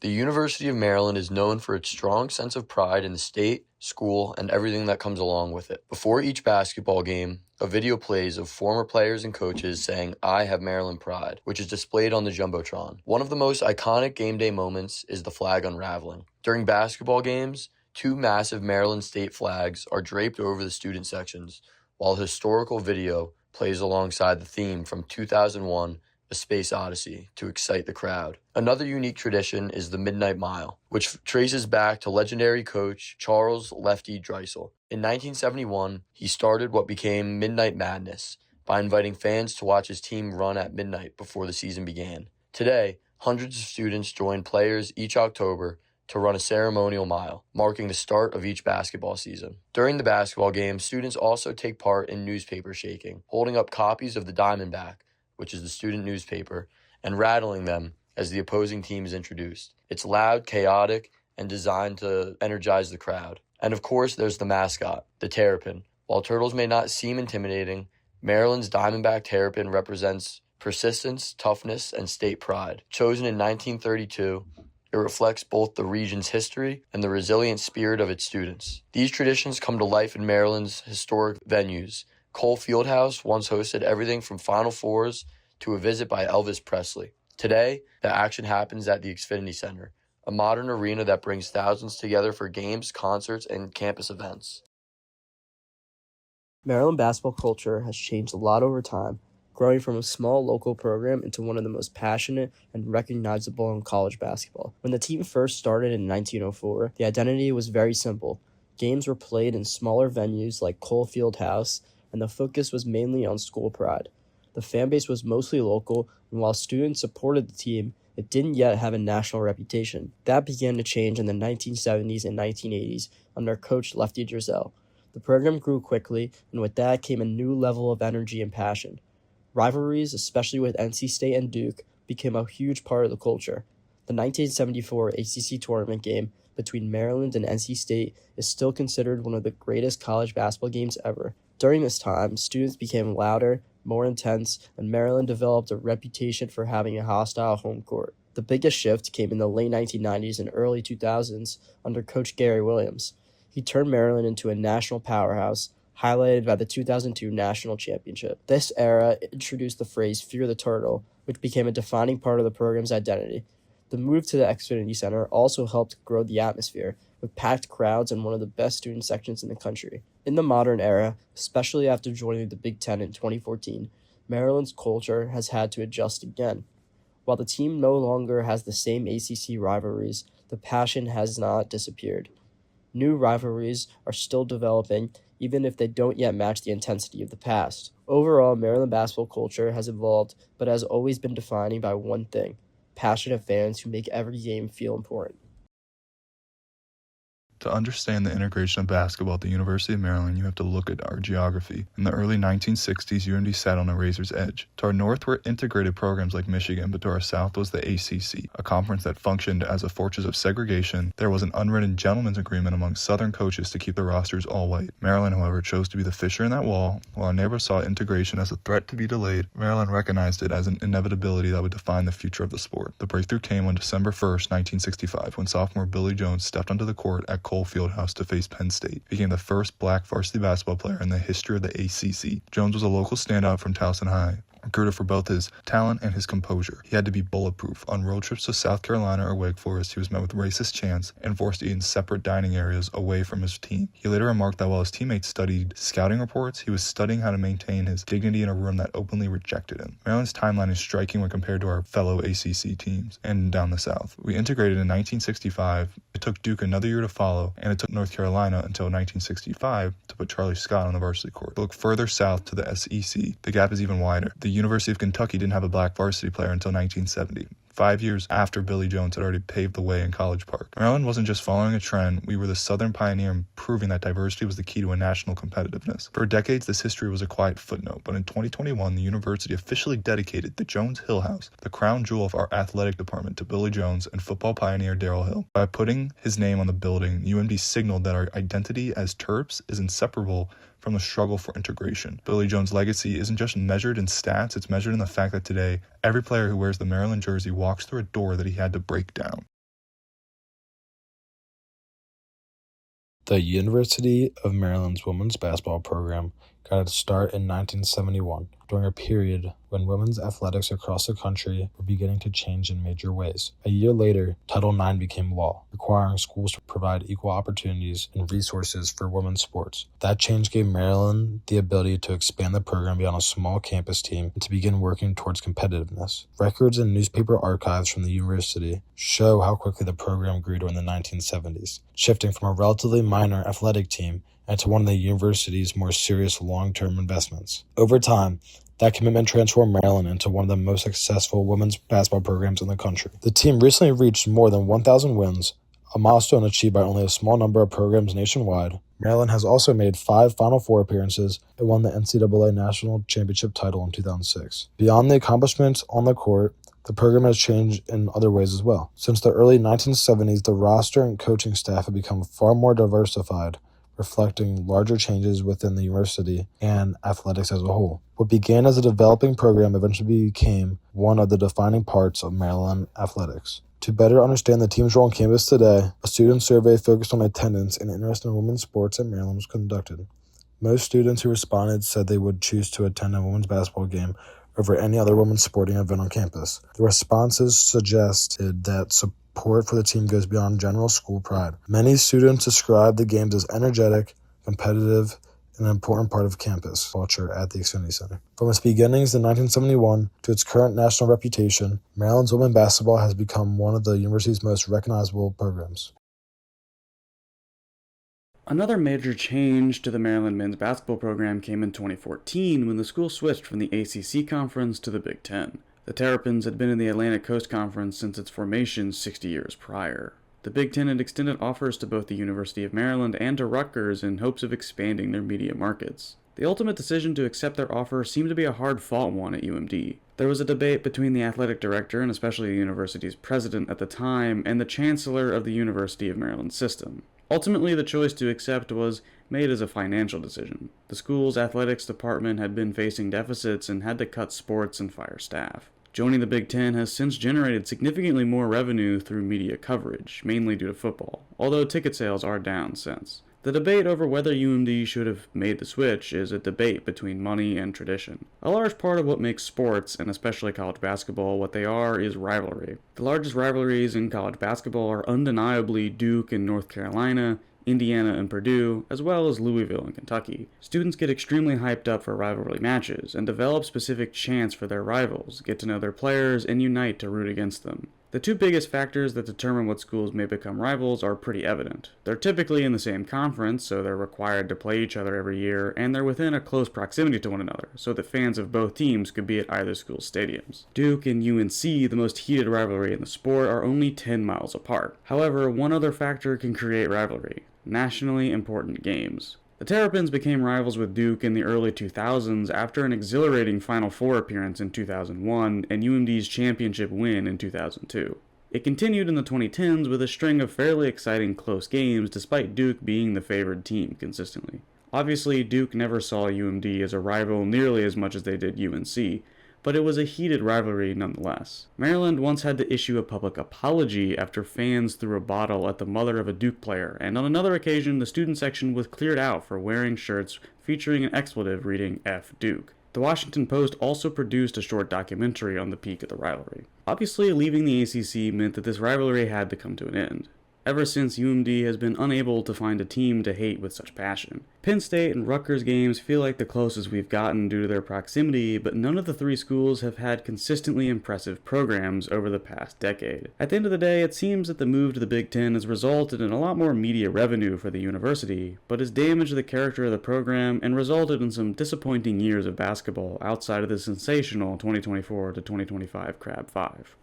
The University of Maryland is known for its strong sense of pride in the state, school, and everything that comes along with it. Before each basketball game, a video plays of former players and coaches saying, "I have Maryland pride," which is displayed on the Jumbotron. One of the most iconic game day moments is the flag unraveling. During basketball games, two massive Maryland state flags are draped over the student sections, while a historical video plays alongside the theme from 2001, A Space Odyssey, to excite the crowd. Another unique tradition is the Midnight Mile, which traces back to legendary coach Charles "Lefty" Dreisel. In 1971, he started what became Midnight Madness by inviting fans to watch his team run at midnight before the season began. Today, hundreds of students join players each October to run a ceremonial mile, marking the start of each basketball season. During the basketball game, students also take part in newspaper shaking, holding up copies of the Diamondback, which is the student newspaper, and rattling them as the opposing team is introduced. It's loud, chaotic, and designed to energize the crowd. And of course, there's the mascot, the Terrapin. While turtles may not seem intimidating, Maryland's Diamondback Terrapin represents persistence, toughness, and state pride. Chosen in 1932, it reflects both the region's history and the resilient spirit of its students. These traditions come to life in Maryland's historic venues. Cole Fieldhouse once hosted everything from Final Fours to a visit by Elvis Presley. Today, the action happens at the Xfinity Center, a modern arena that brings thousands together for games, concerts, and campus events. Maryland basketball culture has changed a lot over time, growing from a small local program into one of the most passionate and recognizable in college basketball. When the team first started in 1904, the identity was very simple. Games were played in smaller venues like Cole Fieldhouse, and the focus was mainly on school pride. The fan base was mostly local, and while students supported the team, it didn't yet have a national reputation. That began to change in the 1970s and 1980s under coach Lefty Driesell. The program grew quickly, and with that came a new level of energy and passion. Rivalries, especially with NC State and Duke, became a huge part of the culture. The 1974 ACC tournament game between Maryland and NC State is still considered one of the greatest college basketball games ever. During this time, students became louder, more intense, and Maryland developed a reputation for having a hostile home court. The biggest shift came in the late 1990s and early 2000s under Coach Gary Williams. He turned Maryland into a national powerhouse, highlighted by the 2002 national championship. This era introduced the phrase "Fear the Turtle," which became a defining part of the program's identity. The move to the Xfinity Center also helped grow the atmosphere, with packed crowds and one of the best student sections in the country. In the modern era, especially after joining the Big Ten in 2014, Maryland's culture has had to adjust again. While the team no longer has the same ACC rivalries, the passion has not disappeared. New rivalries are still developing, even if they don't yet match the intensity of the past. Overall, Maryland basketball culture has evolved, but has always been defined by one thing: passionate fans who make every game feel important. To understand the integration of basketball at the University of Maryland, you have to look at our geography. In the early 1960s, UMD sat on a razor's edge. To our north were integrated programs like Michigan, but to our south was the ACC, a conference that functioned as a fortress of segregation. There was an unwritten gentleman's agreement among Southern coaches to keep the rosters all white. Maryland, however, chose to be the fissure in that wall. While our neighbors saw integration as a threat to be delayed, Maryland recognized it as an inevitability that would define the future of the sport. The breakthrough came on December 1st, 1965, when sophomore Billy Jones stepped onto the court at Cole Fieldhouse to face Penn State. He became the first black varsity basketball player in the history of the ACC. Jones was a local standout from Towson High, recruited for both his talent and his composure. He had to be bulletproof. On road trips to South Carolina or Wake Forest, he was met with racist chants and forced to eat in separate dining areas away from his team. He later remarked that while his teammates studied scouting reports, he was studying how to maintain his dignity in a room that openly rejected him. Maryland's timeline is striking when compared to our fellow ACC teams and down the South. We integrated in 1965. It took Duke another year to follow, and it took North Carolina until 1965 to put Charlie Scott on the varsity court. Look further south to the SEC. The gap is even wider. The University of Kentucky didn't have a black varsity player until 1970. 5 years after Billy Jones had already paved the way in College Park. Maryland wasn't just following a trend, we were the Southern pioneer in proving that diversity was the key to a national competitiveness. For decades, this history was a quiet footnote, but in 2021, the university officially dedicated the Jones Hill House, the crown jewel of our athletic department, to Billy Jones and football pioneer Darrell Hill. By putting his name on the building, UMD signaled that our identity as Terps is inseparable from the struggle for integration. Billy Jones' legacy isn't just measured in stats, it's measured in the fact that today, every player who wears the Maryland jersey walks through a door that he had to break down. The University of Maryland's women's basketball program got its start in 1971, during a period when women's athletics across the country were beginning to change in major ways. A year later, Title IX became law, requiring schools to provide equal opportunities and resources for women's sports. That change gave Maryland the ability to expand the program beyond a small campus team and to begin working towards competitiveness. Records and newspaper archives from the university show how quickly the program grew during the 1970s, shifting from a relatively minor athletic team into one of the university's more serious long-term investments. Over time, that commitment transformed Maryland into one of the most successful women's basketball programs in the country. The team recently reached more than 1,000 wins, a milestone achieved by only a small number of programs nationwide. Maryland has also made 5 Final Four appearances and won the NCAA National Championship title in 2006. Beyond the accomplishments on the court, the program has changed in other ways as well. Since the early 1970s, the roster and coaching staff have become far more diversified, reflecting larger changes within the university and athletics as a whole. What began as a developing program eventually became one of the defining parts of Maryland athletics. To better understand the team's role on campus today, a student survey focused on attendance and interest in women's sports at Maryland was conducted. Most students who responded said they would choose to attend a women's basketball game over any other women's sporting event on campus. The responses suggested that support for the team goes beyond general school pride. Many students described the games as energetic, competitive, and an important part of campus culture at the Xfinity Center. From its beginnings in 1971 to its current national reputation, Maryland's women's basketball has become one of the university's most recognizable programs. Another major change to the Maryland men's basketball program came in 2014 when the school switched from the ACC conference to the Big Ten. The Terrapins had been in the Atlantic Coast Conference since its formation 60 years prior. The Big Ten had extended offers to both the University of Maryland and to Rutgers in hopes of expanding their media markets. The ultimate decision to accept their offer seemed to be a hard-fought one at UMD. There was a debate between the athletic director and especially the university's president at the time and the chancellor of the University of Maryland system. Ultimately, the choice to accept was made as a financial decision. The school's athletics department had been facing deficits and had to cut sports and fire staff. Joining the Big Ten has since generated significantly more revenue through media coverage, mainly due to football, although ticket sales are down since. The debate over whether UMD should have made the switch is a debate between money and tradition. A large part of what makes sports, and especially college basketball, what they are is rivalry. The largest rivalries in college basketball are undeniably Duke and North Carolina, Indiana and Purdue, as well as Louisville and Kentucky. Students get extremely hyped up for rivalry matches and develop specific chants for their rivals, get to know their players, and unite to root against them. The two biggest factors that determine what schools may become rivals are pretty evident. They're typically in the same conference, so they're required to play each other every year, and they're within a close proximity to one another, so that fans of both teams could be at either school's stadiums. Duke and UNC, the most heated rivalry in the sport, are only 10 miles apart. However, one other factor can create rivalry: nationally important games. The Terrapins became rivals with Duke in the early 2000s after an exhilarating Final Four appearance in 2001 and UMD's championship win in 2002. It continued in the 2010s with a string of fairly exciting close games despite Duke being the favored team consistently. Obviously, Duke never saw UMD as a rival nearly as much as they did UNC, but it was a heated rivalry nonetheless. Maryland once had to issue a public apology after fans threw a bottle at the mother of a Duke player, and on another occasion the student section was cleared out for wearing shirts featuring an expletive reading F Duke. The Washington Post also produced a short documentary on the peak of the rivalry. Obviously, leaving the ACC meant that this rivalry had to come to an end. Ever since, UMD has been unable to find a team to hate with such passion. Penn State and Rutgers games feel like the closest we've gotten due to their proximity, but none of the three schools have had consistently impressive programs over the past decade. At the end of the day, it seems that the move to the Big Ten has resulted in a lot more media revenue for the university, but has damaged the character of the program and resulted in some disappointing years of basketball outside of the sensational 2024 to 2025 Crab 5.